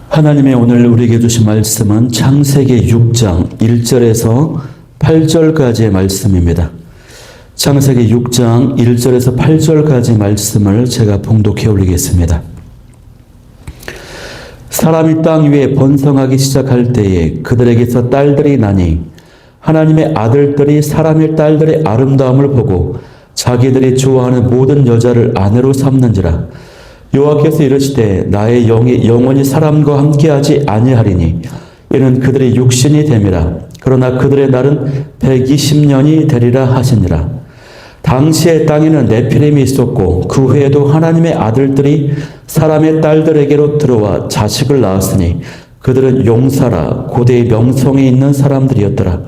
하나님의 오늘 우리에게 주신 말씀은 창세기 6장 1절에서 8절까지의 말씀입니다. 창세기 6장 1절에서 8절까지 말씀을 제가 봉독해 올리겠습니다. 사람이 땅 위에 번성하기 시작할 때에 그들에게서 딸들이 나니 하나님의 아들들이 사람의 딸들의 아름다움을 보고 자기들이 좋아하는 모든 여자를 아내로 삼는지라. 여호와께서 이르시되 나의 영이 영원히 사람과 함께하지 아니하리니 이는 그들의 육신이 됨이라. 그러나 그들의 날은 120년이 되리라 하시니라. 당시에 땅에는 네피림이 있었고 그 후에도 하나님의 아들들이 사람의 딸들에게로 들어와 자식을 낳았으니 그들은 용사라 고대의 명성이 있는 사람들이었더라.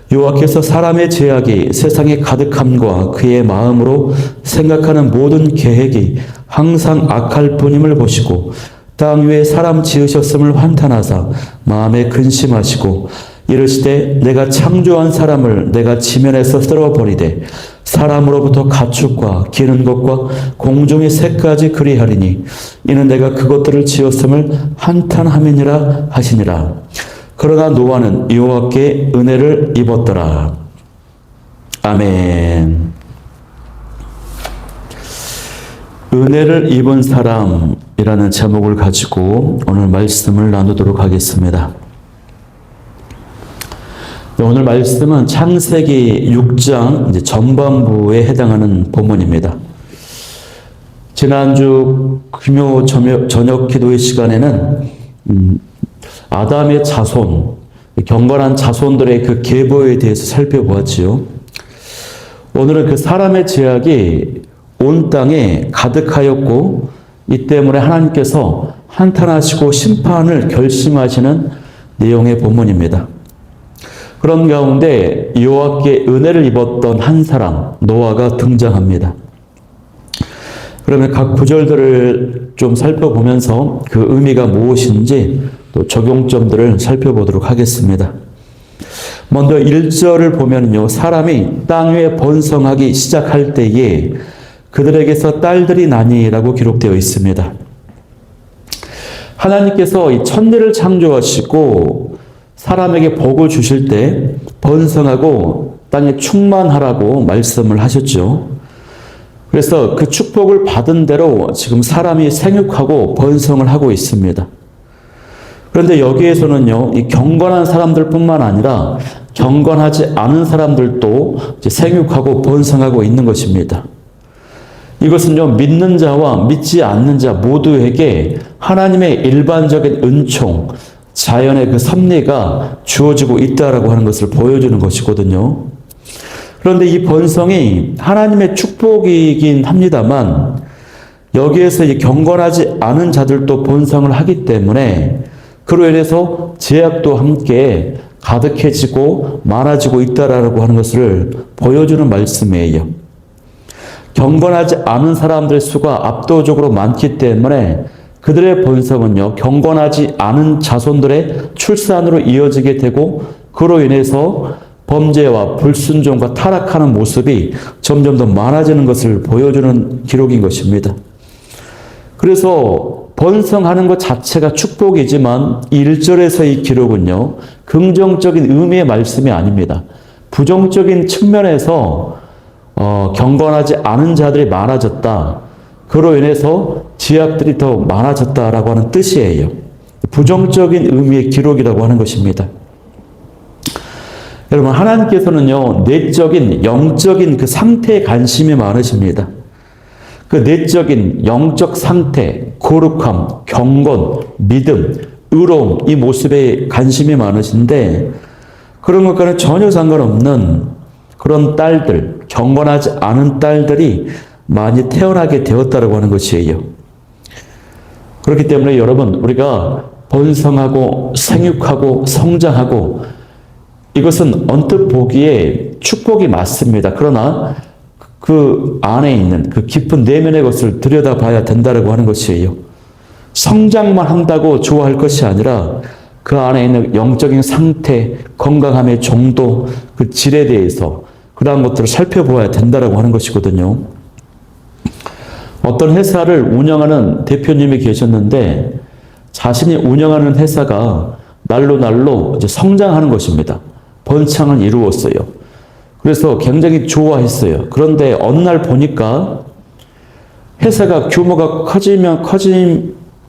여호와께서 사람의 죄악이 세상에 가득함과 그의 마음으로 생각하는 모든 계획이 항상 악할 뿐임을 보시고 땅 위에 사람 지으셨음을 환탄하사 마음에 근심하시고 이르시되 내가 창조한 사람을 내가 지면에서 쓸어버리되 사람으로부터 가축과 기는 것과 공중의 새까지 그리하리니 이는 내가 그것들을 지었음을 한탄함이니라 하시니라. 그러나 노아는 여호와께 은혜를 입었더라. 아멘. 은혜를 입은 사람이라는 제목을 가지고 오늘 말씀을 나누도록 하겠습니다. 오늘 말씀은 창세기 6장 전반부에 해당하는 본문입니다. 지난주 금요 저녁 기도의 시간에는 아담의 자손, 경건한 자손들의 그 계보에 대해서 살펴보았지요. 오늘은 그 사람의 죄악이 온 땅에 가득하였고 이 때문에 하나님께서 한탄하시고 심판을 결심하시는 내용의 본문입니다. 그런 가운데 여호와께 은혜를 입었던 한 사람 노아가 등장합니다. 그러면 각 구절들을 좀 살펴보면서 그 의미가 무엇인지 또 적용점들을 살펴보도록 하겠습니다. 먼저 1절을 보면요, 사람이 땅 위에 번성하기 시작할 때에 그들에게서 딸들이 나니라고 기록되어 있습니다. 하나님께서 이 천지를 창조하시고 사람에게 복을 주실 때 번성하고 땅에 충만하라고 말씀을 하셨죠. 그래서 그 축복을 받은 대로 지금 사람이 생육하고 번성을 하고 있습니다. 그런데 여기에서는요, 이 경건한 사람들뿐만 아니라 경건하지 않은 사람들도 이제 생육하고 번성하고 있는 것입니다. 이것은요, 믿는 자와 믿지 않는 자 모두에게 하나님의 일반적인 은총, 자연의 그 섭리가 주어지고 있다라고 하는 것을 보여주는 것이거든요. 그런데 이 번성이 하나님의 축복이긴 합니다만 여기에서 이 경건하지 않은 자들도 번성을 하기 때문에 그로 인해서 죄악도 함께 가득해지고 많아지고 있다라고 하는 것을 보여주는 말씀이에요. 경건하지 않은 사람들의 수가 압도적으로 많기 때문에 그들의 번성은요, 경건하지 않은 자손들의 출산으로 이어지게 되고 그로 인해서 범죄와 불순종과 타락하는 모습이 점점 더 많아지는 것을 보여주는 기록인 것입니다. 그래서 번성하는 것 자체가 축복이지만 1절에서 이 기록은요, 긍정적인 의미의 말씀이 아닙니다. 부정적인 측면에서 경건하지 않은 자들이 많아졌다. 그로 인해서 죄악들이 더 많아졌다라고 하는 뜻이에요. 부정적인 의미의 기록이라고 하는 것입니다. 여러분, 하나님께서는요, 내적인, 영적인 그 상태에 관심이 많으십니다. 그 내적인, 영적 상태, 거룩함, 경건, 믿음, 의로움, 이 모습에 관심이 많으신데 그런 것과는 전혀 상관없는 그런 딸들, 경건하지 않은 딸들이 많이 태어나게 되었다고 하는 것이에요. 그렇기 때문에 여러분, 우리가 번성하고 생육하고 성장하고 이것은 언뜻 보기에 축복이 맞습니다. 그러나 그 안에 있는 그 깊은 내면의 것을 들여다봐야 된다고 하는 것이에요. 성장만 한다고 좋아할 것이 아니라 그 안에 있는 영적인 상태, 건강함의 정도, 그 질에 대해서 그러한 것들을 살펴보아야 된다고 하는 것이거든요. 어떤 회사를 운영하는 대표님이 계셨는데 자신이 운영하는 회사가 날로 이제 성장하는 것입니다. 번창을 이루었어요. 그래서 굉장히 좋아했어요. 그런데 어느 날 보니까 회사가 규모가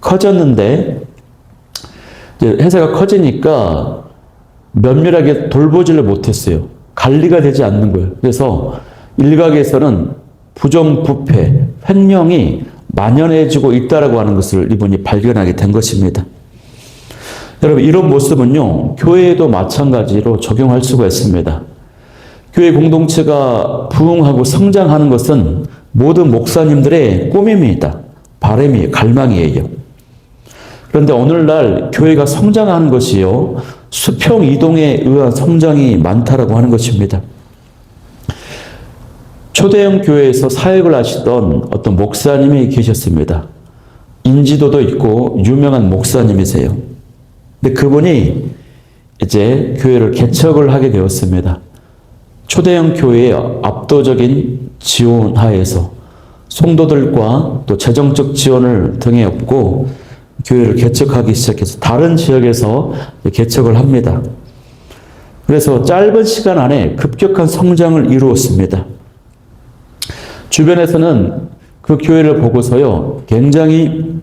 커졌는데 이제 회사가 커지니까 면밀하게 돌보지를 못했어요. 관리가 되지 않는 거예요. 그래서 일각에서는 부정부패, 횡령이 만연해지고 있다라고 하는 것을 이분이 발견하게 된 것입니다. 여러분, 이런 모습은요, 교회에도 마찬가지로 적용할 수가 있습니다. 교회 공동체가 부흥하고 성장하는 것은 모든 목사님들의 꿈입니다. 바람이에요. 갈망이에요. 그런데 오늘날 교회가 성장하는 것이요, 수평 이동에 의한 성장이 많다라고 하는 것입니다. 초대형 교회에서 사역을 하시던 어떤 목사님이 계셨습니다. 인지도도 있고 유명한 목사님이세요. 근데 그분이 이제 교회를 개척을 하게 되었습니다. 초대형 교회의 압도적인 지원 하에서 성도들과 또 재정적 지원을 등에 업고 교회를 개척하기 시작해서 다른 지역에서 개척을 합니다. 그래서 짧은 시간 안에 급격한 성장을 이루었습니다. 주변에서는 그 교회를 보고서요, 굉장히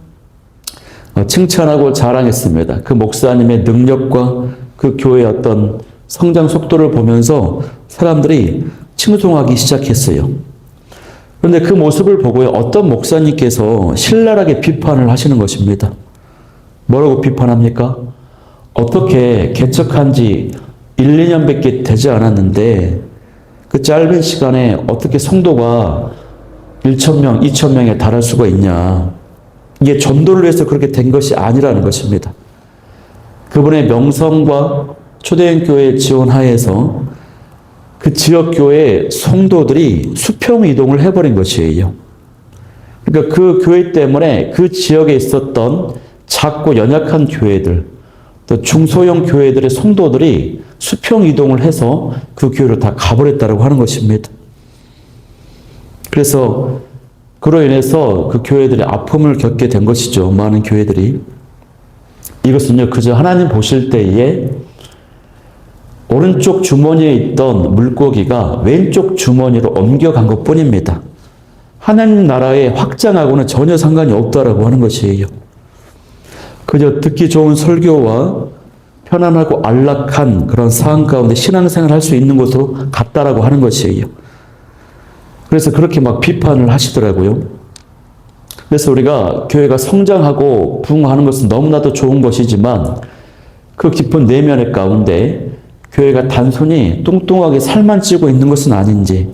칭찬하고 자랑했습니다. 그 목사님의 능력과 그 교회의 어떤 성장 속도를 보면서 사람들이 칭송하기 시작했어요. 그런데 그 모습을 보고요, 어떤 목사님께서 신랄하게 비판을 하시는 것입니다. 뭐라고 비판합니까? 어떻게 개척한 지 1, 2년밖에 되지 않았는데 그 짧은 시간에 어떻게 성도가 1,000명, 2,000명에 달할 수가 있냐. 이게 전도를 위해서 그렇게 된 것이 아니라는 것입니다. 그분의 명성과 초대형 교회 지원 하에서 그 지역 교회 성도들이 수평 이동을 해버린 것이에요. 그러니까 그 교회 때문에 그 지역에 있었던 작고 연약한 교회들, 또 중소형 교회들의 성도들이 수평 이동을 해서 그 교회로 다 가버렸다고 하는 것입니다. 그래서 그로 인해서 그 교회들이 아픔을 겪게 된 것이죠. 많은 교회들이. 이것은요, 그저 하나님 보실 때에 오른쪽 주머니에 있던 물고기가 왼쪽 주머니로 옮겨간 것 뿐입니다. 하나님 나라의 확장하고는 전혀 상관이 없다라고 하는 것이에요. 그저 듣기 좋은 설교와 편안하고 안락한 그런 상황 가운데 신앙생활을 할 수 있는 것으로 같다라고 하는 것이에요. 그래서 그렇게 막 비판을 하시더라고요. 그래서 우리가 교회가 성장하고 부흥하는 것은 너무나도 좋은 것이지만 그 깊은 내면의 가운데 교회가 단순히 뚱뚱하게 살만 찌고 있는 것은 아닌지,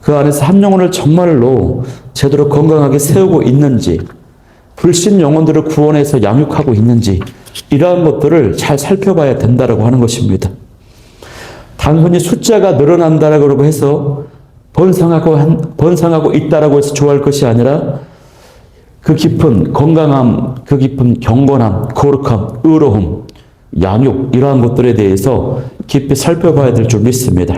그 안에서 한 영혼을 정말로 제대로 건강하게 세우고 있는지, 불신 영혼들을 구원해서 양육하고 있는지, 이러한 것들을 잘 살펴봐야 된다고 하는 것입니다. 단순히 숫자가 늘어난다라고 해서 번성하고 있다라고 해서 좋아할 것이 아니라 그 깊은 건강함, 그 깊은 경건함, 거룩함, 의로움, 양육, 이러한 것들에 대해서 깊이 살펴봐야 될 줄 믿습니다.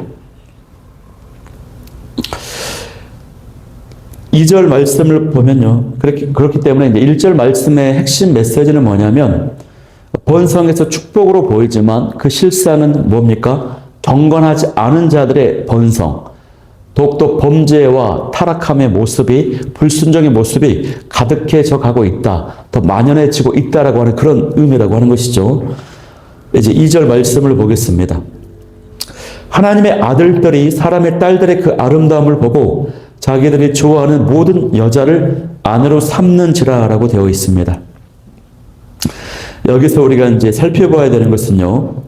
2절 말씀을 보면요, 그렇기 때문에 이제 1절 말씀의 핵심 메시지는 뭐냐면, 번성에서 축복으로 보이지만 그 실상은 뭡니까? 경건하지 않은 자들의 번성, 더욱더 범죄와 타락함의 모습이, 불순종의 모습이 가득해져 가고 있다, 더 만연해지고 있다라고 하는 그런 의미라고 하는 것이죠. 이제 2절 말씀을 보겠습니다. 하나님의 아들들이 사람의 딸들의 그 아름다움을 보고 자기들이 좋아하는 모든 여자를 아내로 삼는지라라고 되어 있습니다. 여기서 우리가 이제 살펴봐야 되는 것은요,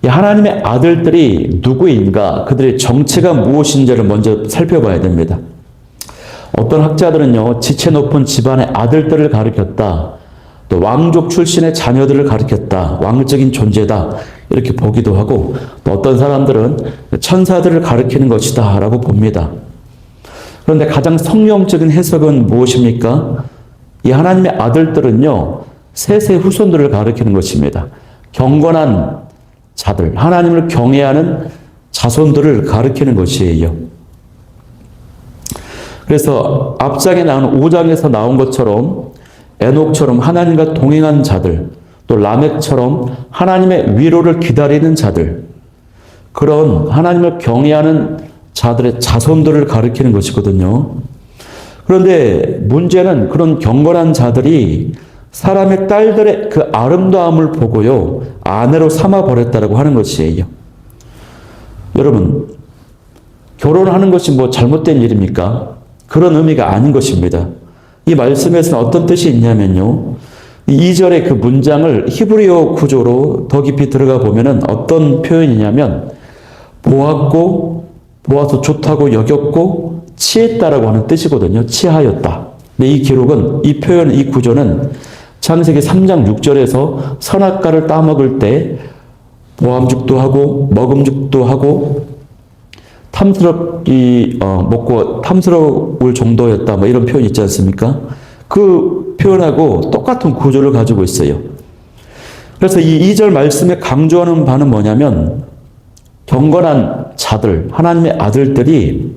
하나님의 아들들이 누구인가, 그들의 정체가 무엇인지를 먼저 살펴봐야 됩니다. 어떤 학자들은요, 지체 높은 집안의 아들들을 가리켰다, 또 왕족 출신의 자녀들을 가리켰다, 왕적인 존재다, 이렇게 보기도 하고, 또 어떤 사람들은 천사들을 가리키는 것이다 라고 봅니다. 그런데 가장 성경적인 해석은 무엇입니까? 이 하나님의 아들들은요, 셋의 후손들을 가리키는 것입니다. 경건한 자들, 하나님을 경외하는 자손들을 가리키는 것이에요. 그래서 앞장에 나온 5장에서 나온 것처럼 에녹처럼 하나님과 동행한 자들, 또 라멕처럼 하나님의 위로를 기다리는 자들, 그런 하나님을 경외하는 자들의 자손들을 가리키는 것이거든요. 그런데 문제는 그런 경건한 자들이 사람의 딸들의 그 아름다움을 보고요, 아내로 삼아버렸다라고 하는 것이에요. 여러분, 결혼하는 것이 뭐 잘못된 일입니까? 그런 의미가 아닌 것입니다. 이 말씀에서는 어떤 뜻이 있냐면요, 2절의 그 문장을 히브리어 구조로 더 깊이 들어가 보면은 어떤 표현이냐면, 보아서 좋다고 여겼고 취했다라고 하는 뜻이거든요. 취하였다. 근데 이 기록은, 이 표현, 이 구조는 창세기 3장 6절에서 선악과를 따먹을 때 보암죽도 하고 먹음죽도 하고 먹고 탐스러울 정도였다. 뭐 이런 표현 있지 않습니까? 그 표현하고 똑같은 구조를 가지고 있어요. 그래서 이 2절 말씀에 강조하는 바는 뭐냐면, 경건한 자들, 하나님의 아들들이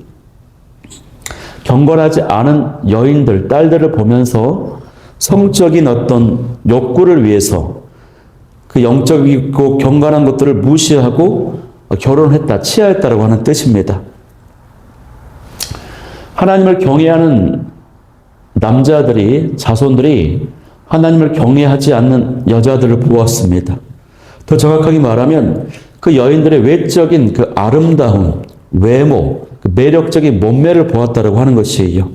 경건하지 않은 여인들, 딸들을 보면서 성적인 어떤 욕구를 위해서 그 영적이고 경건한 것들을 무시하고 결혼했다, 취하였다라고 하는 뜻입니다. 하나님을 경외하는 남자들이, 자손들이 하나님을 경외하지 않는 여자들을 보았습니다. 더 정확하게 말하면 그 여인들의 외적인 그 아름다움, 외모, 그 매력적인 몸매를 보았다라고 하는 것이에요.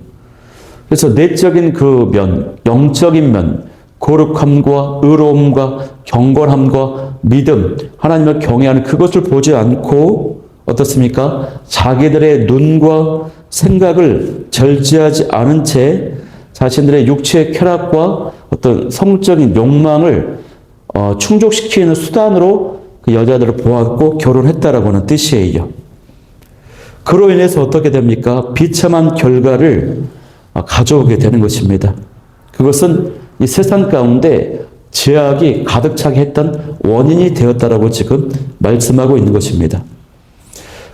그래서 내적인 그 면, 영적인 면, 거룩함과 의로움과 경건함과 믿음, 하나님을 경외하는 그것을 보지 않고 어떻습니까? 자기들의 눈과 생각을 절제하지 않은 채 자신들의 육체의 쾌락과 어떤 성적인 욕망을 충족시키는 수단으로 그 여자들을 보았고 결혼했다라고 하는 뜻이에요. 그로 인해서 어떻게 됩니까? 비참한 결과를 가져오게 되는 것입니다. 그것은 이 세상 가운데 죄악이 가득 차게 했던 원인이 되었다라고 지금 말씀하고 있는 것입니다.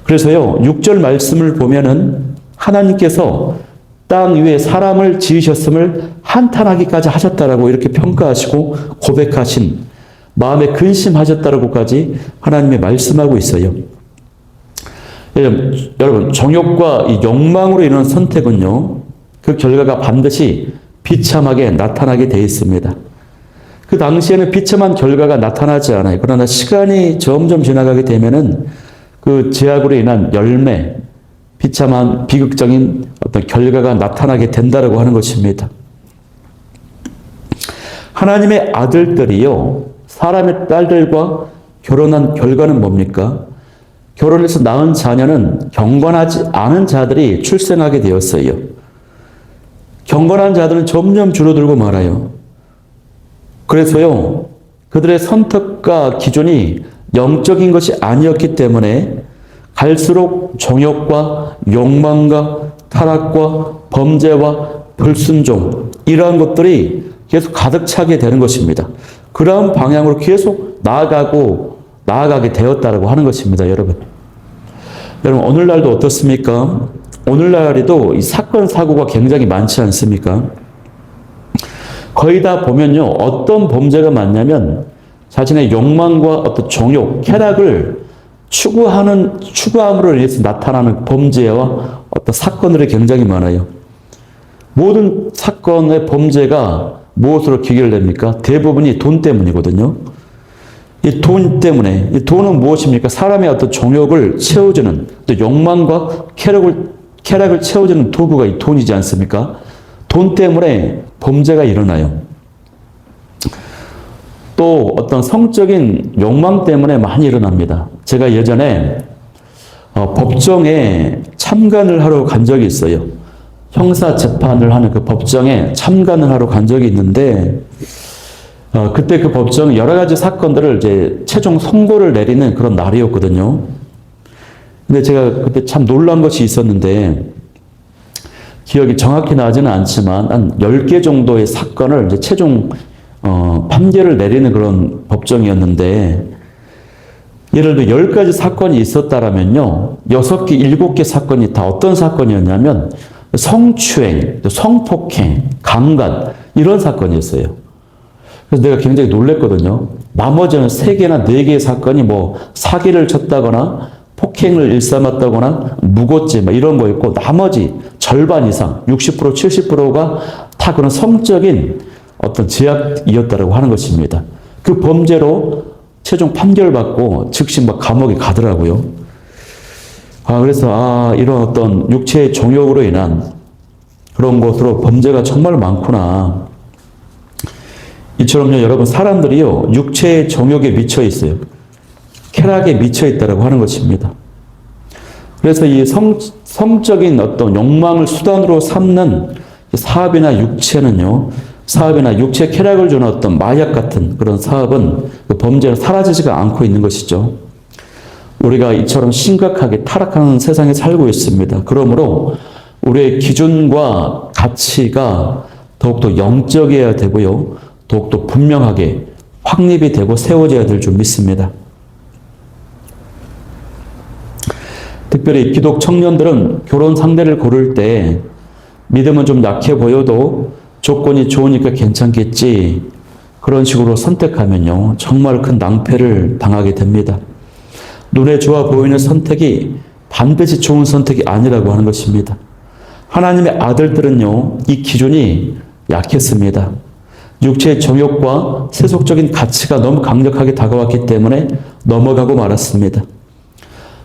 그래서요, 6절 말씀을 보면은 하나님께서 땅 위에 사람을 지으셨음을 한탄하기까지 하셨다라고 이렇게 평가하시고 고백하신, 마음에 근심하셨다라고까지 하나님이 말씀하고 있어요. 여러분, 정욕과 이 욕망으로 인한 선택은요, 그 결과가 반드시 비참하게 나타나게 되어 있습니다. 그 당시에는 비참한 결과가 나타나지 않아요. 그러나 시간이 점점 지나가게 되면은 그 죄악으로 인한 열매, 비참한 비극적인 어떤 결과가 나타나게 된다라고 하는 것입니다. 하나님의 아들들이요, 사람의 딸들과 결혼한 결과는 뭡니까? 결혼해서 낳은 자녀는 경건하지 않은 자들이 출생하게 되었어요. 경건한 자들은 점점 줄어들고 말아요. 그래서요, 그들의 선택과 기준이 영적인 것이 아니었기 때문에 갈수록 정욕과 욕망과 타락과 범죄와 불순종, 이러한 것들이 계속 가득 차게 되는 것입니다. 그러한 방향으로 계속 나아가게 되었다라고 하는 것입니다, 여러분. 여러분, 오늘날도 어떻습니까? 오늘날에도 이 사건, 사고가 굉장히 많지 않습니까? 거의 다 보면요, 어떤 범죄가 많냐면 자신의 욕망과 어떤 정욕, 쾌락을 추구함으로 인해서 나타나는 범죄와 어떤 사건들이 굉장히 많아요. 모든 사건의 범죄가 무엇으로 귀결됩니까? 대부분이 돈 때문이거든요. 이 돈 때문에, 이 돈은 무엇입니까? 사람의 어떤 정욕을 채워주는, 또 욕망과 쾌락을 채워주는 도구가 이 돈이지 않습니까? 돈 때문에 범죄가 일어나요. 또 어떤 성적인 욕망 때문에 많이 일어납니다. 제가 예전에 법정에 참관을 하러 간 적이 있어요. 형사 재판을 하는 그 법정에 참관을 하러 간 적이 있는데, 그때 그 법정은 여러 가지 사건들을 이제 최종 선고를 내리는 그런 날이었거든요. 근데 제가 그때 참 놀란 것이 있었는데, 기억이 정확히 나지는 않지만 한 10개 정도의 사건을 이제 최종 판결을 내리는 그런 법정이었는데, 예를 들어 10가지 사건이 있었다라면요, 6개, 7개 사건이 다 어떤 사건이었냐면 성추행, 성폭행, 강간 이런 사건이었어요. 그래서 내가 굉장히 놀랬거든요. 나머지는 3개나 4개의 사건이 뭐 사기를 쳤다거나 폭행을 일삼았다거나 묵었지 이런 거였고 나머지 절반 이상 60% 70%가 다 그런 성적인 어떤 제약이었다고 하는 것입니다. 그 범죄로 최종 판결받고 즉시 막 감옥에 가더라고요. 그래서 이런 어떤 육체의 정욕으로 인한 그런 것으로 범죄가 정말 많구나. 이처럼요, 여러분, 사람들이요, 육체의 정욕에 미쳐 있어요. 쾌락에 미쳐 있다고 하는 것입니다. 그래서 이 성적인 어떤 욕망을 수단으로 삼는 사업이나 육체는요, 사업이나 육체 쾌락을 주는 어떤 마약 같은 그런 사업은 그 범죄는 사라지지가 않고 있는 것이죠. 우리가 이처럼 심각하게 타락하는 세상에 살고 있습니다. 그러므로 우리의 기준과 가치가 더욱더 영적이어야 되고요. 더욱더 분명하게 확립이 되고 세워져야 될 줄 믿습니다. 특별히 기독 청년들은 결혼 상대를 고를 때 믿음은 좀 약해 보여도 조건이 좋으니까 괜찮겠지. 그런 식으로 선택하면요. 정말 큰 낭패를 당하게 됩니다. 눈에 좋아 보이는 선택이 반드시 좋은 선택이 아니라고 하는 것입니다. 하나님의 아들들은요. 이 기준이 약했습니다. 육체의 정욕과 세속적인 가치가 너무 강력하게 다가왔기 때문에 넘어가고 말았습니다.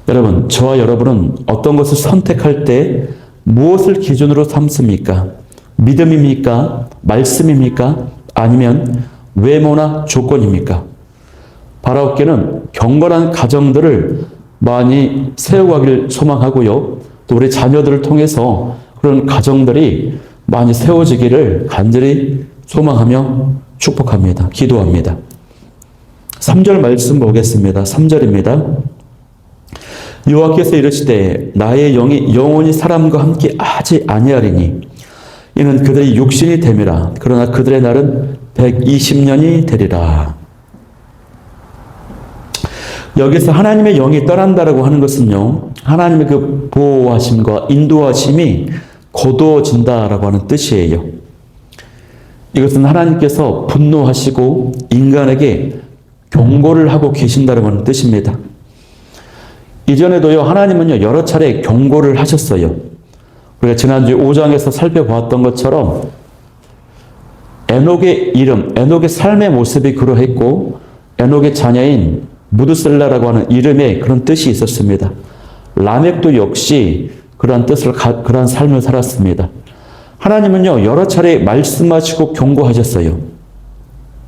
여러분, 저와 여러분은 어떤 것을 선택할 때 무엇을 기준으로 삼습니까? 믿음입니까? 말씀입니까? 아니면 외모나 조건입니까? 바라옵게는 경건한 가정들을 많이 세워가길 소망하고요. 또 우리 자녀들을 통해서 그런 가정들이 많이 세워지기를 간절히 소망하며 축복합니다. 기도합니다. 3절 말씀 보겠습니다. 3절입니다. 여호와께서 이르시되 나의 영이 영원히 사람과 함께 하지 아니하리니 이는 그들의 육신이 됨이라. 그러나 그들의 날은 120년이 되리라. 여기서 하나님의 영이 떠난다라고 하는 것은요. 하나님의 그 보호하심과 인도하심이 거두어진다라고 하는 뜻이에요. 이것은 하나님께서 분노하시고 인간에게 경고를 하고 계신다라고 하는 뜻입니다. 이전에도요. 하나님은요. 여러 차례 경고를 하셨어요. 우리가 지난주 5장에서 살펴보았던 것처럼 에녹의 이름, 에녹의 삶의 모습이 그러했고 에녹의 자녀인 무드셀라라고 하는 이름에 그런 뜻이 있었습니다. 라멕도 역시 그러한 그러한 삶을 살았습니다. 하나님은요, 여러 차례 말씀하시고 경고하셨어요.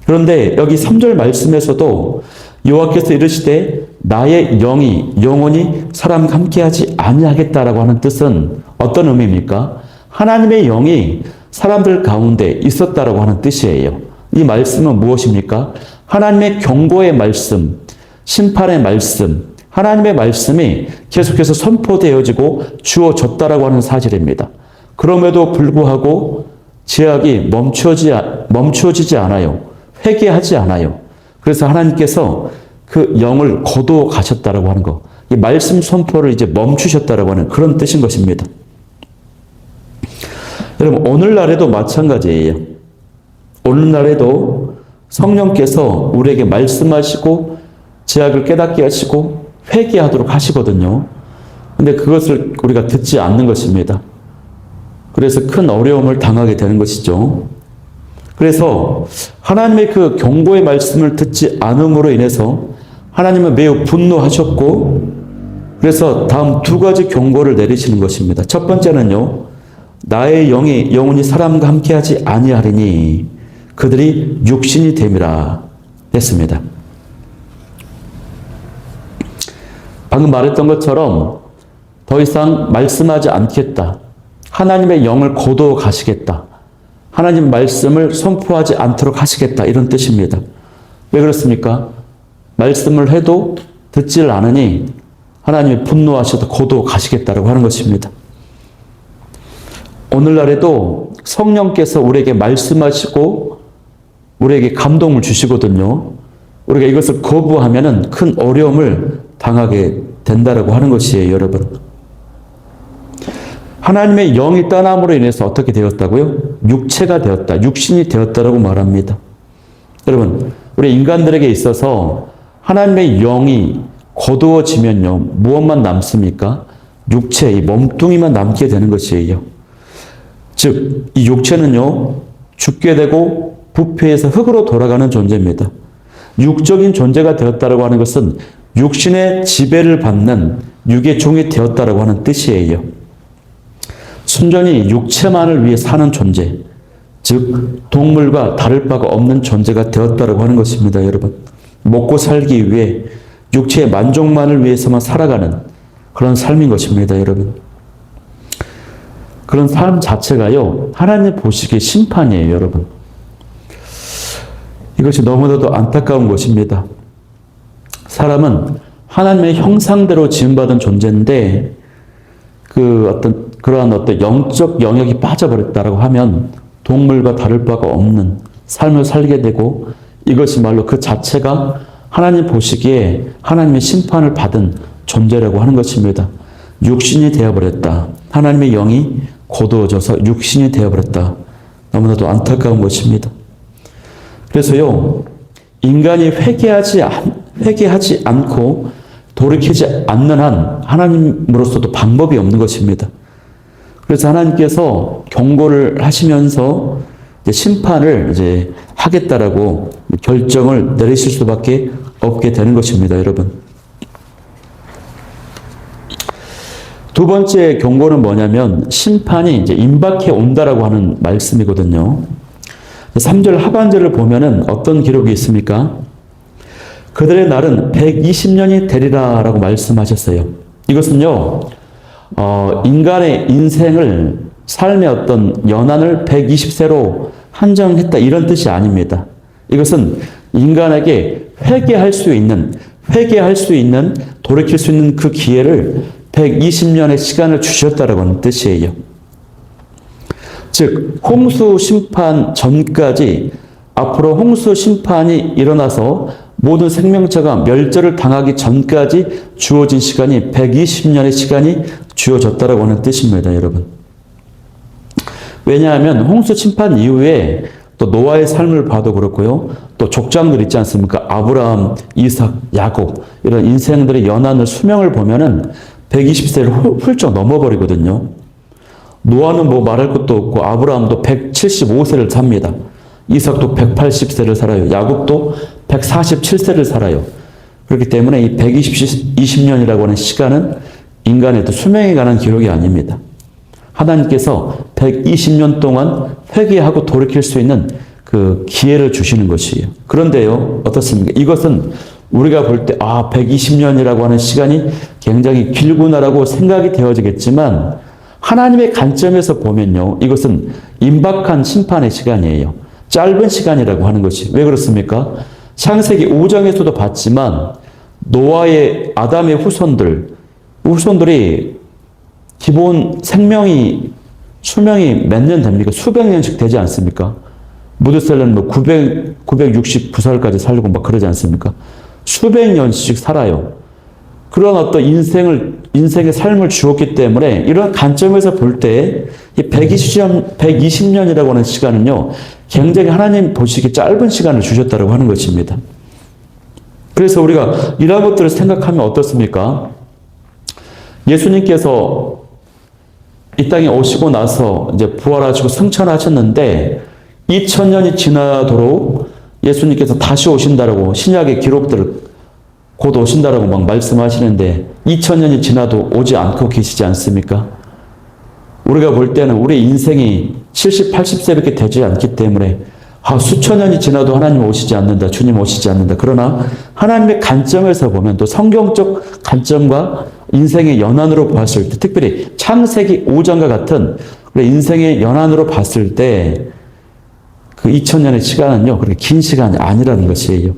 그런데 여기 3절 말씀에서도 여호와께서 이르시되 나의 영이 영원히 사람과 함께하지 아니하겠다라고 하는 뜻은 어떤 의미입니까? 하나님의 영이 사람들 가운데 있었다라고 하는 뜻이에요. 이 말씀은 무엇입니까? 하나님의 경고의 말씀, 심판의 말씀, 하나님의 말씀이 계속해서 선포되어지고 주어졌다라고 하는 사실입니다. 그럼에도 불구하고 제약이 멈추어지지 않아요. 회개하지 않아요. 그래서 하나님께서 그 영을 거두어 가셨다라고 하는 거. 이 말씀 선포를 이제 멈추셨다라고 하는 그런 뜻인 것입니다. 여러분, 오늘날에도 마찬가지예요. 오늘날에도 성령께서 우리에게 말씀하시고 제약을 깨닫게 하시고 회개하도록 하시거든요. 근데 그것을 우리가 듣지 않는 것입니다. 그래서 큰 어려움을 당하게 되는 것이죠. 그래서 하나님의 그 경고의 말씀을 듣지 않음으로 인해서 하나님은 매우 분노하셨고 그래서 다음 2가지 경고를 내리시는 것입니다. 첫 번째는요. 나의 영이 영원히 사람과 함께하지 아니하리니 그들이 육신이 됨이라 했습니다. 방금 말했던 것처럼 더 이상 말씀하지 않겠다. 하나님의 영을 거두어 가시겠다. 하나님 말씀을 선포하지 않도록 하시겠다. 이런 뜻입니다. 왜 그렇습니까? 말씀을 해도 듣질 않으니 하나님이 분노하셔도 거두어 가시겠다고 하는 것입니다. 오늘날에도 성령께서 우리에게 말씀하시고 우리에게 감동을 주시거든요. 우리가 이것을 거부하면은 큰 어려움을 당하게 된다라고 하는 것이에요, 여러분. 하나님의 영이 떠남으로 인해서 어떻게 되었다고요? 육체가 되었다. 육신이 되었다라고 말합니다. 여러분, 우리 인간들에게 있어서 하나님의 영이 거두어지면요, 무엇만 남습니까? 육체, 이 몸뚱이만 남게 되는 것이에요. 즉, 이 육체는요, 죽게 되고 부패해서 흙으로 돌아가는 존재입니다. 육적인 존재가 되었다라고 하는 것은 육신의 지배를 받는 육의 종이 되었다라고 하는 뜻이에요. 순전히 육체만을 위해 사는 존재, 즉 동물과 다를 바가 없는 존재가 되었다라고 하는 것입니다, 여러분. 먹고 살기 위해 육체의 만족만을 위해서만 살아가는 그런 삶인 것입니다, 여러분. 그런 삶 자체가요, 하나님 보시기에 심판이에요, 여러분. 이것이 너무나도 안타까운 것입니다. 사람은 하나님의 형상대로 지음받은 존재인데 그러한 어떤 영적 영역이 빠져버렸다라고 하면 동물과 다를 바가 없는 삶을 살게 되고, 이것이 말로 그 자체가 하나님 보시기에 하나님의 심판을 받은 존재라고 하는 것입니다. 육신이 되어버렸다. 하나님의 영이 거두어져서 육신이 되어버렸다. 너무나도 안타까운 것입니다. 그래서요, 인간이 회개하지 않고 돌이키지 않는 한 하나님으로서도 방법이 없는 것입니다. 그래서 하나님께서 경고를 하시면서 심판을 하겠다라고 결정을 내리실 수밖에 없게 되는 것입니다, 여러분. 두 번째 경고는 뭐냐면 심판이 임박해 온다라고 하는 말씀이거든요. 3절 하반절을 보면은 어떤 기록이 있습니까? 그들의 날은 120년이 되리라라고 말씀하셨어요. 이것은요, 인간의 인생을, 삶의 어떤 연한을 120세로 한정했다, 이런 뜻이 아닙니다. 이것은 인간에게 회개할 수 있는, 돌이킬 수 있는 그 기회를 120년의 시간을 주셨다라고 하는 뜻이에요. 즉, 홍수 심판 전까지, 앞으로 홍수 심판이 일어나서 모든 생명체가 멸절을 당하기 전까지 주어진 시간이 120년의 시간이 주어졌다라고 하는 뜻입니다, 여러분. 왜냐하면 홍수 심판 이후에 또 노아의 삶을 봐도 그렇고요, 또 족장들 있지 않습니까? 아브라함, 이삭, 야곱, 이런 인생들의 연한을 수명을 보면은 120세를 훌쩍 넘어버리거든요. 노아는 뭐 말할 것도 없고 아브라함도 175세를 삽니다. 이삭도 180세를 살아요. 야곱도 147세를 살아요. 그렇기 때문에 이 120년이라고 하는 시간은 인간의 수명에 관한 기록이 아닙니다. 하나님께서 120년 동안 회개하고 돌이킬 수 있는 그 기회를 주시는 것이에요. 그런데요, 어떻습니까? 이것은 우리가 볼 때 120년이라고 하는 시간이 굉장히 길구나라고 생각이 되어지겠지만, 하나님의 관점에서 보면요, 이것은 임박한 심판의 시간이에요. 짧은 시간이라고 하는 것이. 왜 그렇습니까? 창세기 5장에서도 봤지만 노아의 아담의 후손들이 기본 수명이 몇 년 됩니까? 수백 년씩 되지 않습니까? 무드셀라는 969살까지 살고 막 그러지 않습니까? 수백 년씩 살아요. 그런 어떤 인생의 삶을 주었기 때문에 이런 관점에서 볼 때 이 120년이라고 하는 시간은요, 굉장히 하나님 보시기에 짧은 시간을 주셨다고 하는 것입니다. 그래서 우리가 이런 것들을 생각하면 어떻습니까? 예수님께서 이 땅에 오시고 나서 부활하시고 승천하셨는데 2000년이 지나도록 예수님께서 다시 오신다라고 신약의 기록들을 곧 오신다라고 막 말씀하시는데 2000년이 지나도 오지 않고 계시지 않습니까? 우리가 볼 때는 우리 인생이 70, 80세밖에 되지 않기 때문에 수천 년이 지나도 하나님 오시지 않는다, 주님 오시지 않는다. 그러나 하나님의 관점에서 보면, 또 성경적 관점과 인생의 연한으로 봤을 때, 특별히 창세기 5장과 같은 우리 인생의 연한으로 봤을 때 그 2000년의 시간은요, 그렇게 긴 시간이 아니라는 것이에요.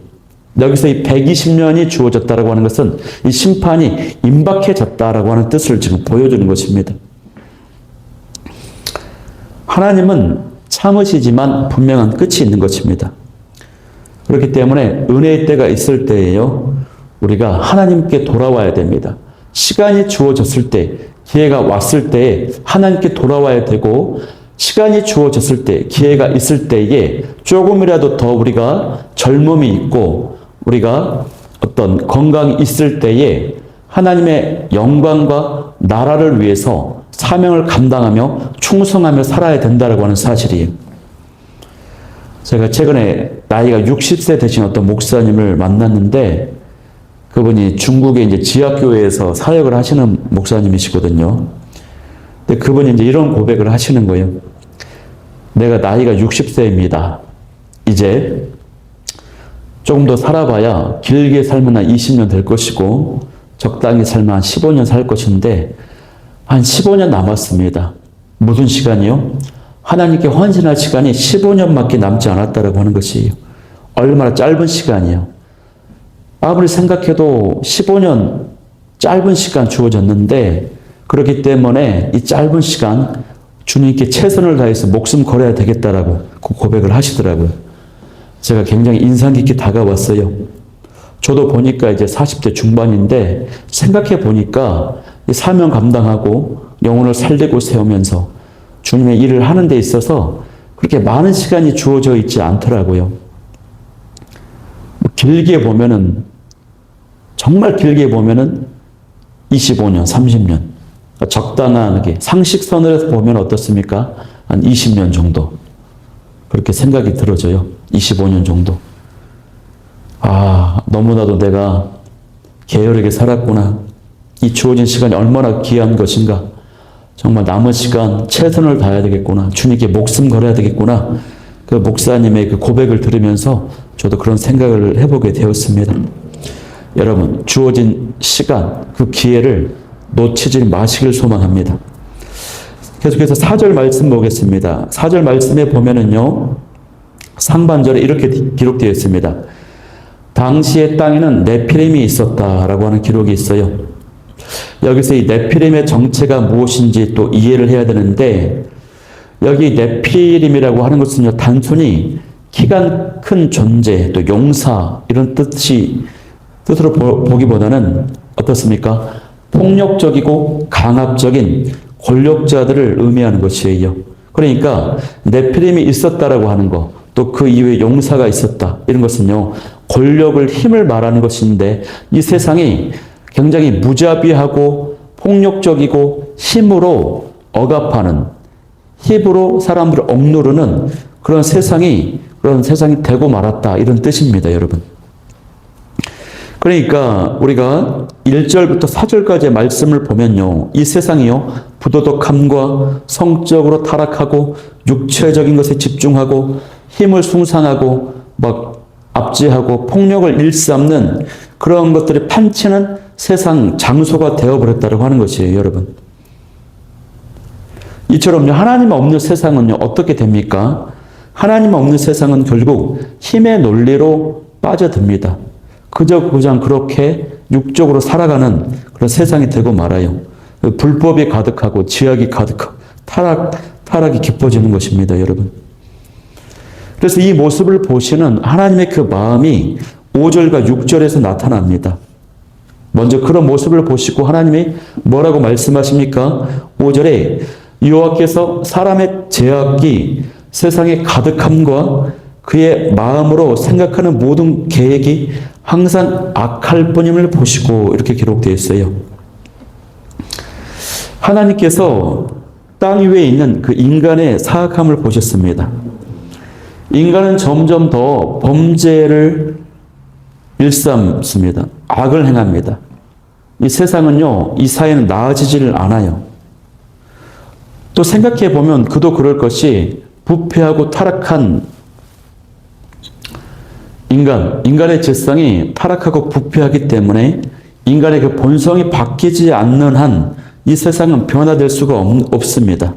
여기서 이 120년이 주어졌다라고 하는 것은 이 심판이 임박해졌다라고 하는 뜻을 지금 보여주는 것입니다. 하나님은 참으시지만 분명한 끝이 있는 것입니다. 그렇기 때문에 은혜의 때가 있을 때에요, 우리가 하나님께 돌아와야 됩니다. 시간이 주어졌을 때, 기회가 왔을 때에 하나님께 돌아와야 되고, 시간이 주어졌을 때, 기회가 있을 때에 조금이라도 더 우리가 젊음이 있고, 우리가 어떤 건강이 있을 때에 하나님의 영광과 나라를 위해서 사명을 감당하며 충성하며 살아야 된다고 하는 사실이에요. 제가 최근에 나이가 60세 되신 어떤 목사님을 만났는데, 그분이 중국의 이제 지하교회에서 사역을 하시는 목사님이시거든요. 근데 그분이 이제 이런 고백을 하시는 거예요. 내가 나이가 60세입니다. 이제 조금 더 살아봐야 길게 살면 한 20년 될 것이고, 적당히 살면 한 15년 살 것인데, 한 15년 남았습니다. 무슨 시간이요? 하나님께 헌신할 시간이 15년밖에 남지 않았다라고 하는 것이에요. 얼마나 짧은 시간이에요. 아무리 생각해도 15년 짧은 시간 주어졌는데, 그렇기 때문에 이 짧은 시간 주님께 최선을 다해서 목숨 걸어야 되겠다라고 그 고백을 하시더라고요. 제가 굉장히 인상 깊게 다가왔어요. 저도 보니까 이제 40대 중반인데, 생각해 보니까 사명 감당하고 영혼을 살리고 세우면서 주님의 일을 하는 데 있어서 그렇게 많은 시간이 주어져 있지 않더라고요. 길게 보면은, 정말 길게 보면은 25년, 30년. 적당하게 상식선에서 보면 어떻습니까? 한 20년 정도. 그렇게 생각이 들어져요. 25년 정도. 아, 너무나도 내가 게으르게 살았구나. 이 주어진 시간이 얼마나 귀한 것인가. 정말 남은 시간 최선을 다해야 되겠구나. 주님께 목숨 걸어야 되겠구나. 그 목사님의 그 고백을 들으면서 저도 그런 생각을 해보게 되었습니다. 여러분, 주어진 시간, 그 기회를 놓치지 마시길 소망합니다. 계속해서 4절 말씀 보겠습니다. 4절 말씀에 보면은요, 상반절에 이렇게 기록되어 있습니다. 당시의 땅에는 네피림이 있었다라고 하는 기록이 있어요. 여기서 이 네피림의 정체가 무엇인지 또 이해를 해야 되는데, 여기 네피림이라고 하는 것은요, 단순히 키가 큰 존재, 또 용사 이런 뜻으로 보기보다는 어떻습니까? 폭력적이고 강압적인 권력자들을 의미하는 것이에요. 그러니까 네피림이 있었다라고 하는 것, 또 그 이후에 용사가 있었다, 이런 것은요, 권력을, 힘을 말하는 것인데, 이 세상이 굉장히 무자비하고 폭력적이고 힘으로 억압하는, 힘으로 사람들을 억누르는 그런 세상이 되고 말았다, 이런 뜻입니다, 여러분. 그러니까 우리가 1절부터 4절까지의 말씀을 보면요, 이 세상이요, 부도덕함과 성적으로 타락하고 육체적인 것에 집중하고 힘을 숭상하고 막 압제하고 폭력을 일삼는 그런 것들이 판치는 세상 장소가 되어버렸다고 하는 것이에요, 여러분. 이처럼요, 하나님 없는 세상은요, 어떻게 됩니까? 하나님 없는 세상은 결국 힘의 논리로 빠져듭니다. 그냥 그렇게 육적으로 살아가는 그런 세상이 되고 말아요. 불법이 가득하고 지악이 가득하고 타락이 깊어지는 것입니다, 여러분. 그래서 이 모습을 보시는 하나님의 그 마음이 5절과 6절에서 나타납니다. 먼저 그런 모습을 보시고 하나님이 뭐라고 말씀하십니까? 5절에 여호와께서 사람의 죄악이 세상에 가득함과 그의 마음으로 생각하는 모든 계획이 항상 악할 뿐임을 보시고, 이렇게 기록되어 있어요. 하나님께서 땅 위에 있는 그 인간의 사악함을 보셨습니다. 인간은 점점 더 범죄를 일삼습니다. 악을 행합니다. 이 세상은요, 이 사회는 나아지지를 않아요. 또 생각해 보면 그도 그럴 것이, 부패하고 타락한 인간의 죄성이 타락하고 부패하기 때문에 인간의 그 본성이 바뀌지 않는 한 이 세상은 변화될 수가 없습니다.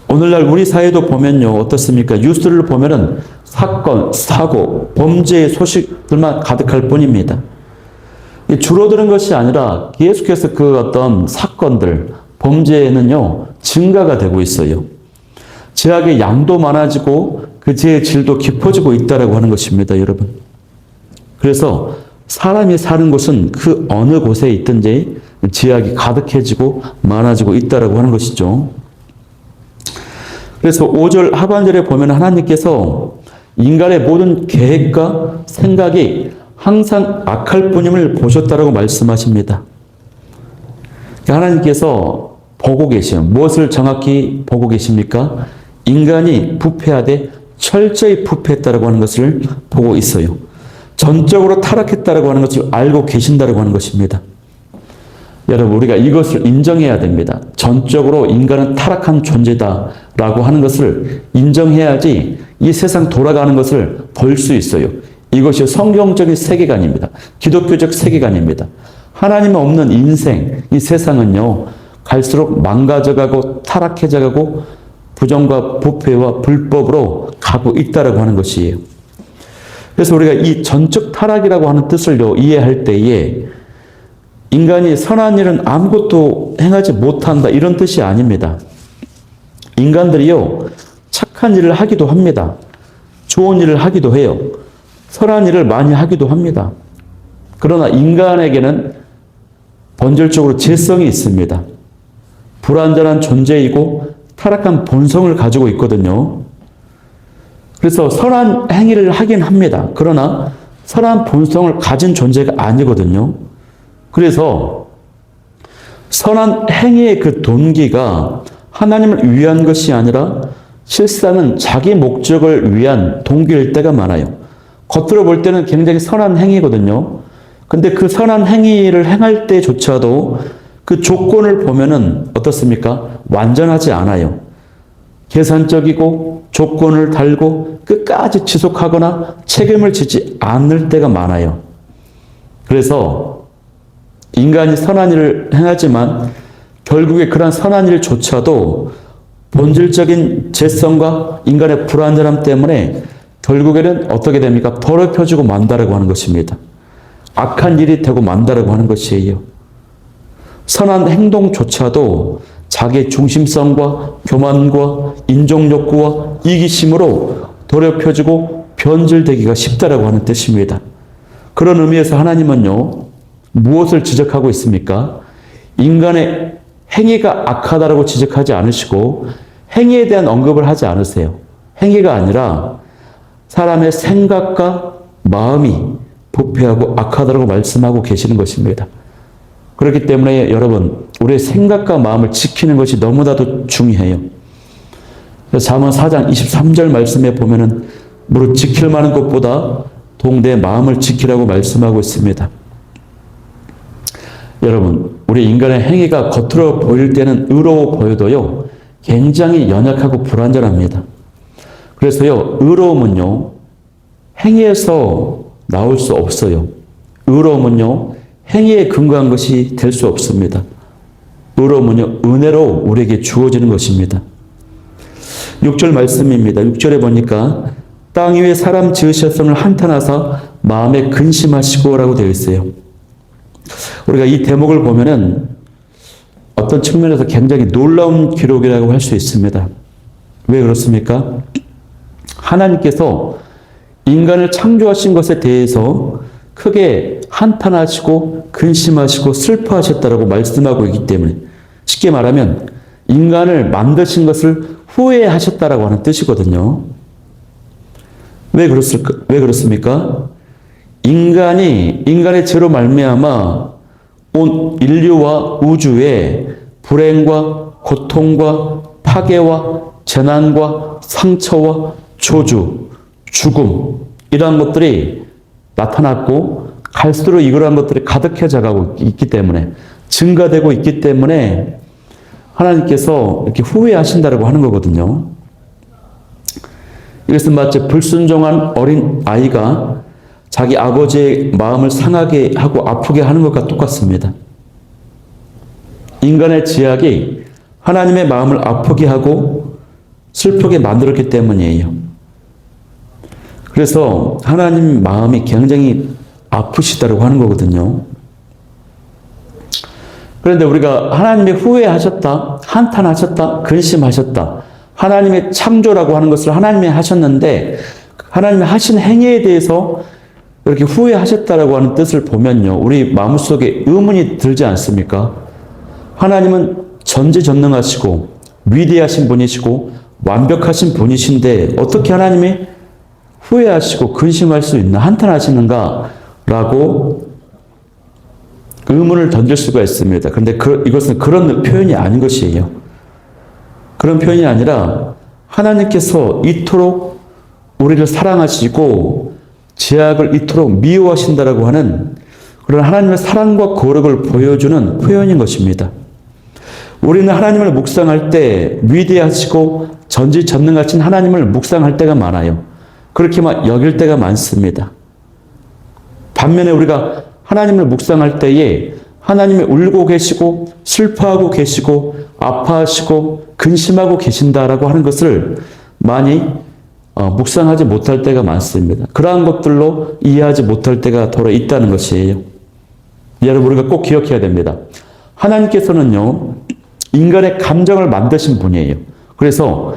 오늘날 우리 사회도 보면요, 어떻습니까? 뉴스를 보면은 사건, 사고, 범죄의 소식들만 가득할 뿐입니다. 줄어드는 것이 아니라 계속해서 그 어떤 사건들, 범죄는요, 증가가 되고 있어요. 죄악의 양도 많아지고 그 죄의 질도 깊어지고 있다라고 하는 것입니다, 여러분. 그래서 사람이 사는 곳은 그 어느 곳에 있든지 죄악이 가득해지고 많아지고 있다라고 하는 것이죠. 그래서 5절 하반절에 보면 하나님께서 인간의 모든 계획과 생각이 항상 악할 뿐임을 보셨다라고 말씀하십니다. 하나님께서 보고 계시요. 무엇을 정확히 보고 계십니까? 인간이 부패하되 철저히 부패했다라고 하는 것을 보고 있어요. 전적으로 타락했다라고 하는 것을 알고 계신다라고 하는 것입니다. 여러분, 우리가 이것을 인정해야 됩니다. 전적으로 인간은 타락한 존재다라고 하는 것을 인정해야지 이 세상 돌아가는 것을 볼 수 있어요. 이것이 성경적인 세계관입니다. 기독교적 세계관입니다. 하나님 없는 인생, 이 세상은요, 갈수록 망가져가고 타락해져가고 부정과 부패와 불법으로 가고 있다라고 하는 것이에요. 그래서 우리가 이 전적 타락이라고 하는 뜻을요, 이해할 때에 인간이 선한 일은 아무것도 행하지 못한다, 이런 뜻이 아닙니다. 인간들이요, 착한 일을 하기도 합니다. 좋은 일을 하기도 해요. 선한 일을 많이 하기도 합니다. 그러나 인간에게는 본질적으로 죄성이 있습니다. 불완전한 존재이고 타락한 본성을 가지고 있거든요. 그래서 선한 행위를 하긴 합니다. 그러나 선한 본성을 가진 존재가 아니거든요. 그래서 선한 행위의 그 동기가 하나님을 위한 것이 아니라 실상은 자기 목적을 위한 동기일 때가 많아요. 겉으로 볼 때는 굉장히 선한 행위거든요. 근데 그 선한 행위를 행할 때조차도 그 조건을 보면은 어떻습니까? 완전하지 않아요. 계산적이고 조건을 달고 끝까지 지속하거나 책임을 지지 않을 때가 많아요. 그래서 인간이 선한 일을 행하지만 결국에 그러한 선한 일조차도 본질적인 죄성과 인간의 불완전함 때문에 결국에는 어떻게 됩니까? 더럽혀지고 만다라고 하는 것입니다. 악한 일이 되고 만다라고 하는 것이에요. 선한 행동조차도 자기의 중심성과 교만과 인종욕구와 이기심으로 더럽혀지고 변질되기가 쉽다라고 하는 뜻입니다. 그런 의미에서 하나님은요, 무엇을 지적하고 있습니까? 인간의 행위가 악하다라고 지적하지 않으시고 행위에 대한 언급을 하지 않으세요. 행위가 아니라 사람의 생각과 마음이 부패하고 악하다라고 말씀하고 계시는 것입니다. 그렇기 때문에 여러분, 우리의 생각과 마음을 지키는 것이 너무나도 중요해요. 잠언 4장 23절 말씀에 보면은 무릇 지킬 만한 것보다 동대 마음을 지키라고 말씀하고 있습니다. 여러분, 우리 인간의 행위가 겉으로 보일 때는 의로워 보여도요, 굉장히 연약하고 불완전합니다. 그래서요, 의로움은요, 행위에서 나올 수 없어요. 의로움은요, 행위에 근거한 것이 될 수 없습니다. 의로움은요, 은혜로 우리에게 주어지는 것입니다. 6절 말씀입니다. 6절에 보니까 땅 위에 사람 지으셨음을 한탄하사 마음에 근심하시고라고 되어 있어요. 우리가 이 대목을 보면은 어떤 측면에서 굉장히 놀라운 기록이라고 할 수 있습니다. 왜 그렇습니까? 하나님께서 인간을 창조하신 것에 대해서 크게 한탄하시고 근심하시고 슬퍼하셨다라고 말씀하고 있기 때문에, 쉽게 말하면 인간을 만드신 것을 후회하셨다라고 하는 뜻이거든요. 왜 그렇습니까? 인간의 죄로 말미암아 온 인류와 우주에 불행과 고통과 파괴와 재난과 상처와 저주, 죽음, 이러한 것들이 나타났고 갈수록 이러한 것들이 가득해져 가고 있기 때문에, 증가되고 있기 때문에 하나님께서 이렇게 후회하신다고 하는 거거든요. 이것은 마치 불순종한 어린 아이가 자기 아버지의 마음을 상하게 하고 아프게 하는 것과 똑같습니다. 인간의 죄악이 하나님의 마음을 아프게 하고 슬프게 만들었기 때문이에요. 그래서 하나님 마음이 굉장히 아프시다고 하는 거거든요. 그런데 우리가 하나님의 후회하셨다, 한탄하셨다, 근심하셨다, 하나님의 창조라고 하는 것을 하나님이 하셨는데 하나님이 하신 행위에 대해서 이렇게 후회하셨다라고 하는 뜻을 보면요, 우리 마음속에 의문이 들지 않습니까? 하나님은 전지전능하시고 위대하신 분이시고 완벽하신 분이신데 어떻게 하나님이 후회하시고 근심할 수 있나, 한탄하시는가 라고 의문을 던질 수가 있습니다. 그런데 이것은 그런 표현이 아닌 것이에요. 그런 표현이 아니라 하나님께서 이토록 우리를 사랑하시고 죄악을 이토록 미워하신다라고 하는 그런 하나님의 사랑과 거룩을 보여주는 표현인 것입니다. 우리는 하나님을 묵상할 때 위대하시고 전지전능하신 하나님을 묵상할 때가 많아요. 그렇게 막 여길 때가 많습니다. 반면에 우리가 하나님을 묵상할 때에 하나님이 울고 계시고 슬퍼하고 계시고 아파하시고 근심하고 계신다라고 하는 것을 많이 묵상하지 못할 때가 많습니다. 그러한 것들로 이해하지 못할 때가 더러 있다는 것이에요. 여러분, 우리가 꼭 기억해야 됩니다. 하나님께서는요, 인간의 감정을 만드신 분이에요. 그래서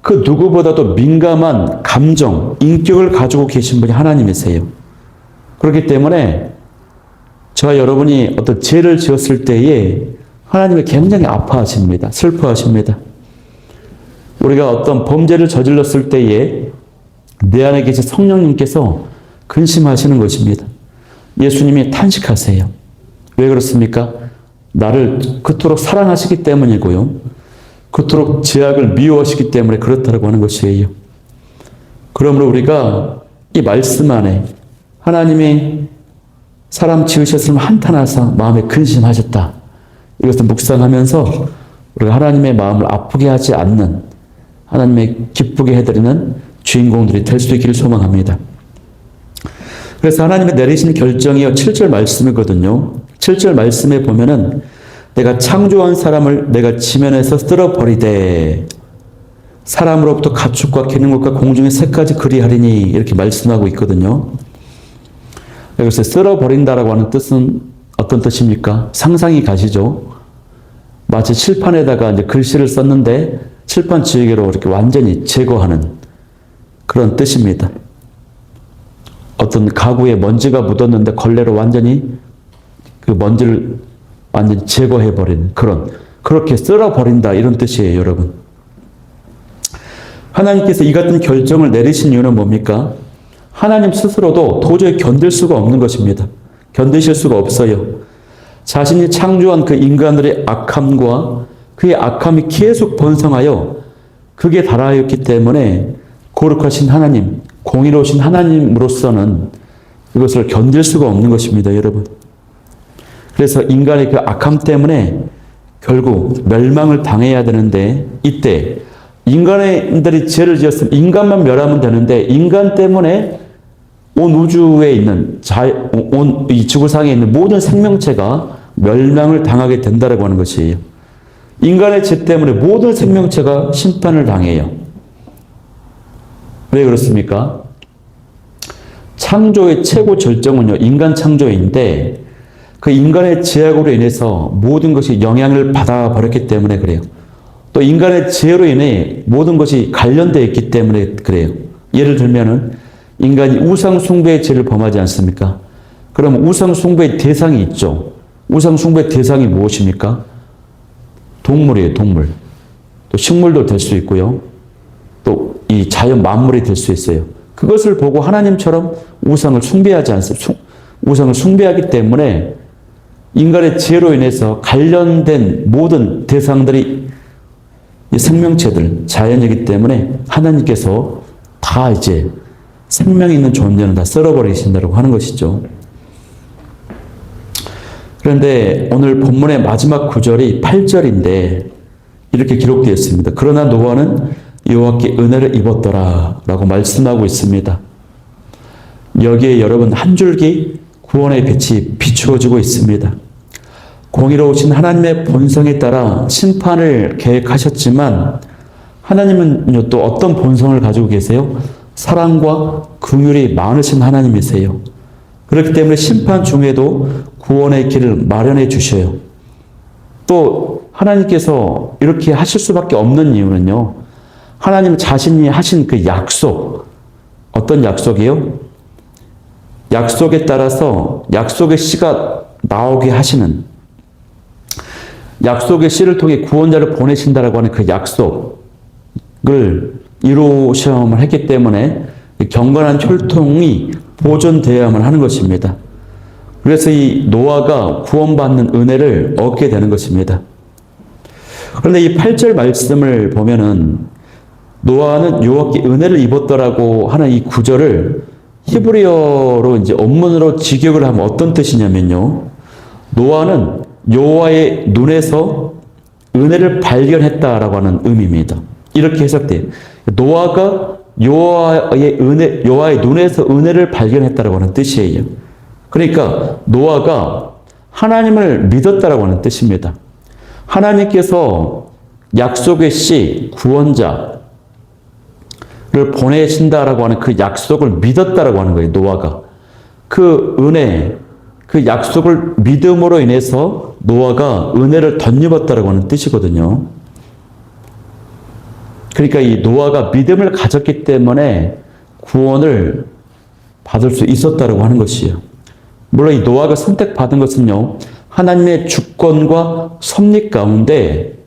그 누구보다도 민감한 감정, 인격을 가지고 계신 분이 하나님이세요. 그렇기 때문에 저와 여러분이 어떤 죄를 지었을 때에 하나님이 굉장히 아파하십니다. 슬퍼하십니다. 우리가 어떤 범죄를 저질렀을 때에 내 안에 계신 성령님께서 근심하시는 것입니다. 예수님이 탄식하세요. 왜 그렇습니까? 나를 그토록 사랑하시기 때문이고요. 그토록 죄악을 미워하시기 때문에 그렇다고 하는 것이에요. 그러므로 우리가 이 말씀 안에 하나님이 사람 지으셨으면 한탄하사 마음에 근심하셨다. 이것을 묵상하면서 우리가 하나님의 마음을 아프게 하지 않는, 하나님의 기쁘게 해드리는 주인공들이 될 수 있기를 소망합니다. 그래서 하나님의 내리신 결정이 7절 말씀이거든요. 7절 말씀에 보면은 내가 창조한 사람을 내가 지면에서 쓸어버리되 사람으로부터 가축과 기는 것과 공중의 새까지 그리하리니 이렇게 말씀하고 있거든요. 그래서 쓸어버린다라고 하는 뜻은 어떤 뜻입니까? 상상이 가시죠? 마치 칠판에다가 이제 글씨를 썼는데 칠판 지우개로 이렇게 완전히 제거하는 그런 뜻입니다. 어떤 가구에 먼지가 묻었는데 걸레로 완전히 그 먼지를 완전히 제거해버리는 그렇게 쓸어버린다 이런 뜻이에요, 여러분. 하나님께서 이 같은 결정을 내리신 이유는 뭡니까? 하나님 스스로도 도저히 견딜 수가 없는 것입니다. 견디실 수가 없어요. 자신이 창조한 그 인간들의 악함과 그의 악함이 계속 번성하여 극에 달하였기 때문에 거룩하신 하나님, 공의로우신 하나님으로서는 이것을 견딜 수가 없는 것입니다, 여러분. 그래서 인간의 그 악함 때문에 결국 멸망을 당해야 되는데 이때 인간들이 죄를 지었으면 인간만 멸하면 되는데 인간 때문에 온 우주에 있는 온 이 지구상에 있는 모든 생명체가 멸망을 당하게 된다라고 하는 것이에요. 인간의 죄 때문에 모든 생명체가 심판을 당해요. 왜 그렇습니까? 창조의 최고 절정은요, 인간 창조인데 그 인간의 죄악으로 인해서 모든 것이 영향을 받아버렸기 때문에 그래요. 또 인간의 죄로 인해 모든 것이 관련되어 있기 때문에 그래요. 예를 들면은 인간이 우상 숭배의 죄를 범하지 않습니까? 그럼 우상 숭배의 대상이 있죠. 우상 숭배의 대상이 무엇입니까? 동물이에요, 동물. 또 식물도 될 수 있고요. 또 이 자연 만물이 될 수 있어요. 그것을 보고 하나님처럼 우상을 숭배하지 않습니다. 우상을 숭배하기 때문에 인간의 죄로 인해서 관련된 모든 대상들이 생명체들, 자연이기 때문에 하나님께서 다 이제 생명이 있는 존재는 다 썰어버리신다고 하는 것이죠. 그런데 오늘 본문의 마지막 구절이 8절인데 이렇게 기록되어 있습니다. 그러나 노아는 여호와께 은혜를 입었더라 라고 말씀하고 있습니다. 여기에 여러분 한 줄기 구원의 빛이 비추어지고 있습니다. 공의로우신 하나님의 본성에 따라 심판을 계획하셨지만 하나님은 또 어떤 본성을 가지고 계세요? 사랑과 긍휼이 많으신 하나님이세요. 그렇기 때문에 심판 중에도 구원의 길을 마련해 주셔요. 또 하나님께서 이렇게 하실 수밖에 없는 이유는요, 하나님 자신이 하신 그 약속, 어떤 약속이요? 약속에 따라서 약속의 씨가 나오게 하시는, 약속의 씨를 통해 구원자를 보내신다라고 하는 그 약속을 이루셔야만 했기 때문에 경건한 혈통이 보존되어야만 하는 것입니다. 그래서 이 노아가 구원받는 은혜를 얻게 되는 것입니다. 그런데 이 8절 말씀을 보면은 노아는 여호와께 은혜를 입었더라고 하는 이 구절을 히브리어로 이제 원문으로 직역을 하면 어떤 뜻이냐면요. 노아는 여호와의 눈에서 은혜를 발견했다라고 하는 의미입니다. 이렇게 해석돼요. 노아가 여호와의 눈에서 은혜를 발견했다라고 하는 뜻이에요. 그러니까 노아가 하나님을 믿었다라고 하는 뜻입니다. 하나님께서 약속의 씨, 구원자를 보내신다라고 하는 그 약속을 믿었다라고 하는 거예요, 노아가. 그 은혜, 그 약속을 믿음으로 인해서 노아가 은혜를 덧입었다라고 하는 뜻이거든요. 그러니까 이 노아가 믿음을 가졌기 때문에 구원을 받을 수 있었다라고 하는 것이에요. 물론 이 노아가 선택받은 것은요, 하나님의 주권과 섭리 가운데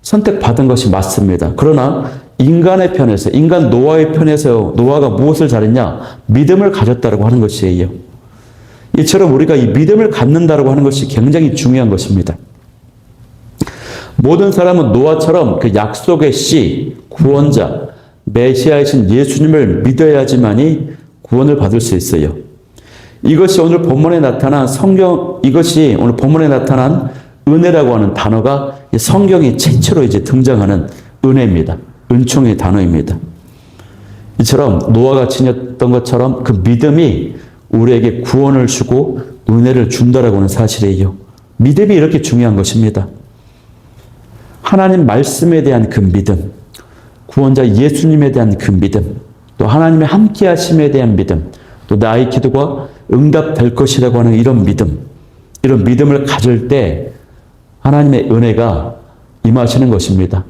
선택받은 것이 맞습니다. 그러나 인간의 편에서, 인간 노아의 편에서 노아가 무엇을 잘했냐? 믿음을 가졌다라고 하는 것이에요. 이처럼 우리가 이 믿음을 갖는다라고 하는 것이 굉장히 중요한 것입니다. 모든 사람은 노아처럼 그 약속의 씨, 구원자, 메시아이신 예수님을 믿어야지만이 구원을 받을 수 있어요. 이것이 오늘 본문에 나타난 은혜라고 하는 단어가 성경에 최초로 이제 등장하는 은혜입니다. 은총의 단어입니다. 이처럼 노아가 지녔던 것처럼 그 믿음이 우리에게 구원을 주고 은혜를 준다라고 하는 사실이에요. 믿음이 이렇게 중요한 것입니다. 하나님 말씀에 대한 그 믿음, 구원자 예수님에 대한 그 믿음, 또 하나님의 함께 하심에 대한 믿음, 또 나의 기도가 응답될 것이라고 하는 이런 믿음을 가질 때 하나님의 은혜가 임하시는 것입니다.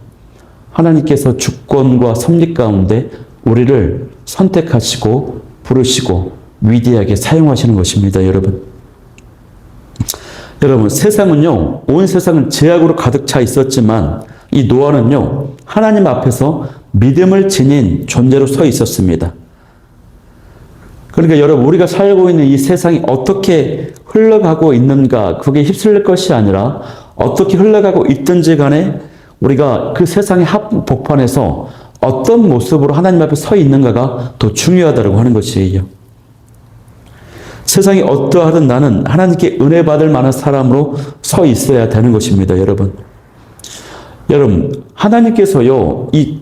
하나님께서 주권과 섭리 가운데 우리를 선택하시고 부르시고 위대하게 사용하시는 것입니다, 여러분. 여러분, 세상은요, 온 세상은 죄악으로 가득 차 있었지만 이 노아는요, 하나님 앞에서 믿음을 지닌 존재로 서 있었습니다. 그러니까 여러분, 우리가 살고 있는 이 세상이 어떻게 흘러가고 있는가, 그게 휩쓸릴 것이 아니라 어떻게 흘러가고 있든지 간에 우리가 그 세상의 한복판에서 어떤 모습으로 하나님 앞에 서 있는가가 더 중요하다고 하는 것이에요. 세상이 어떠하든 나는 하나님께 은혜 받을 만한 사람으로 서 있어야 되는 것입니다, 여러분. 여러분, 하나님께서요, 이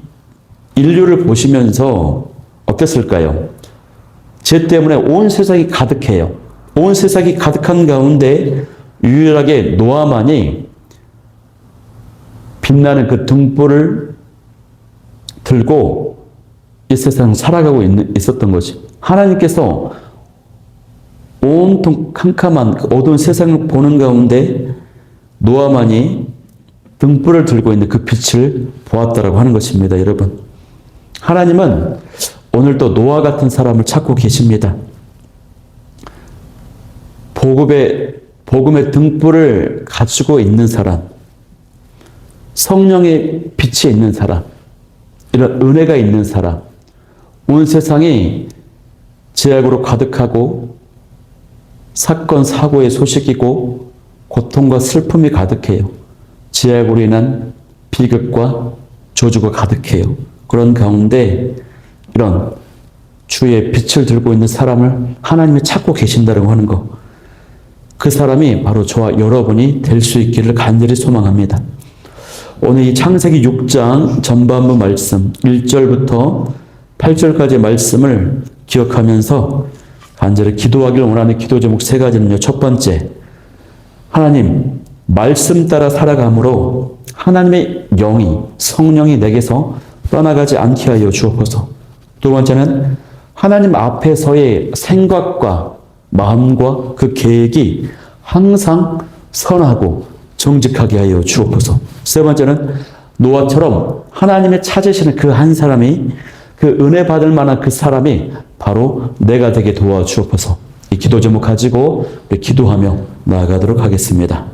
인류를 보시면서 어땠을까요? 죄 때문에 온 세상이 가득해요. 온 세상이 가득한 가운데 유일하게 노아만이 빛나는 그 등불을 들고 이 세상을 살아가고 있었던 것이. 하나님께서 온통 캄캄한 어두운 세상을 보는 가운데 노아만이 등불을 들고 있는 그 빛을 보았다라고 하는 것입니다, 여러분. 하나님은 오늘도 노아 같은 사람을 찾고 계십니다. 복음의 등불을 가지고 있는 사람, 성령의 빛이 있는 사람, 이런 은혜가 있는 사람, 온 세상이 죄악으로 가득하고 사건, 사고의 소식이고 고통과 슬픔이 가득해요. 죄악으로 인한 비극과 저주가 가득해요. 그런 가운데 이런 주의 빛을 들고 있는 사람을 하나님이 찾고 계신다고 하는 것. 그 사람이 바로 저와 여러분이 될 수 있기를 간절히 소망합니다. 오늘 이 창세기 6장 전반부 말씀 1절부터 8절까지의 말씀을 기억하면서 간절히 기도하기를 원하는 기도 제목 3가지는요. 첫 번째, 하나님 말씀 따라 살아감으로 하나님의 영이, 성령이 내게서 떠나가지 않게 하여 주옵소서. 두 번째는 하나님 앞에서의 생각과 마음과 그 계획이 항상 선하고 정직하게 하여 주옵소서. 세 번째는 노아처럼 하나님의 찾으시는 그 한 사람이, 그 은혜 받을 만한 그 사람이 바로 내가 되게 도와주옵소서. 이 기도 제목 가지고 기도하며 나아가도록 하겠습니다.